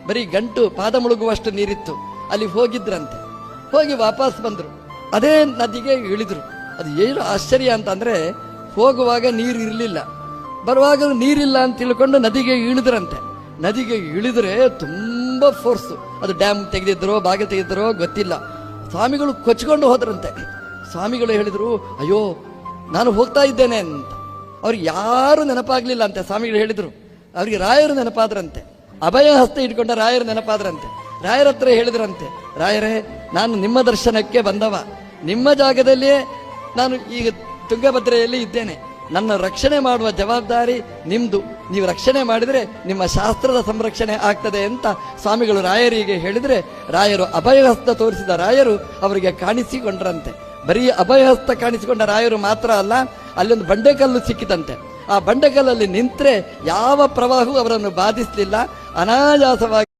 ಬರೀ ಗಂಟು ಪಾದ ಮುಳುಗುವಷ್ಟು ನೀರಿತ್ತು. ಅಲ್ಲಿ ಹೋಗಿದ್ರಂತೆ. ಹೋಗಿ ವಾಪಸ್ ಬಂದರು. ಅದೇ ನದಿಗೆ ಇಳಿದ್ರು. ಅದು ಏನು ಆಶ್ಚರ್ಯ ಅಂತಂದ್ರೆ, ಹೋಗುವಾಗ ನೀರು ಇರಲಿಲ್ಲ, ಬರುವಾಗ ನೀರಿಲ್ಲ ಅಂತ ತಿಳ್ಕೊಂಡು ನದಿಗೆ ಇಳಿದ್ರಂತೆ. ನದಿಗೆ ಇಳಿದ್ರೆ ತುಂಬಾ ಫೋರ್ಸು. ಅದು ಡ್ಯಾಮ್ ತೆಗೆದಿದ್ರೋ ಬಾಗಿಲು ತೆಗೆದಿದ್ರೋ ಗೊತ್ತಿಲ್ಲ. ಸ್ವಾಮಿಗಳು ಕೊಚ್ಕೊಂಡು ಹೋದ್ರಂತೆ. ಸ್ವಾಮಿಗಳು ಹೇಳಿದ್ರು, ಅಯ್ಯೋ ನಾನು ಹೋಗ್ತಾ ಇದ್ದೇನೆ ಅಂತ. ಅವ್ರಿಗೆ ಯಾರು ನೆನಪಾಗ್ಲಿಲ್ಲ ಅಂತೆ. ಸ್ವಾಮಿಗಳು ಹೇಳಿದ್ರು, ಅವ್ರಿಗೆ ರಾಯರು ನೆನಪಾದ್ರಂತೆ. ಅಭಯ ಹಸ್ತ ಇಟ್ಕೊಂಡ ರಾಯರು ನೆನಪಾದ್ರಂತೆ. ರಾಯರ ಹತ್ರ ಹೇಳಿದ್ರಂತೆ, ರಾಯರೇ ನಾನು ನಿಮ್ಮ ದರ್ಶನಕ್ಕೆ ಬಂದವ, ನಿಮ್ಮ ಜಾಗದಲ್ಲಿಯೇ ನಾನು ಈಗ ತುಂಗಭದ್ರೆಯಲ್ಲಿ ಇದ್ದೇನೆ, ನನ್ನ ರಕ್ಷಣೆ ಮಾಡುವ ಜವಾಬ್ದಾರಿ ನಿಮ್ದು, ನೀವು ರಕ್ಷಣೆ ಮಾಡಿದರೆ ನಿಮ್ಮ ಶಾಸ್ತ್ರದ ಸಂರಕ್ಷಣೆ ಆಗ್ತದೆ ಅಂತ ಸ್ವಾಮಿಗಳು ರಾಯರಿಗೆ ಹೇಳಿದ್ರೆ, ರಾಯರು ಅಭಯಹಸ್ತ ತೋರಿಸಿದ ರಾಯರು ಅವರಿಗೆ ಕಾಣಿಸಿಕೊಂಡ್ರಂತೆ. ಬರೀ ಅಭಯಹಸ್ತ ಕಾಣಿಸಿಕೊಂಡ ರಾಯರು ಮಾತ್ರ ಅಲ್ಲ, ಅಲ್ಲೊಂದು ಬಂಡೆಕಲ್ಲು ಸಿಕ್ಕಿತಂತೆ. ಆ ಬಂಡೆಕಲ್ಲಲ್ಲಿ ನಿಂತ್ರೆ ಯಾವ ಪ್ರವಾಹವೂ ಅವರನ್ನು ಬಾಧಿಸಲಿಲ್ಲ. ಅನಾಯಾಸವಾಗಿ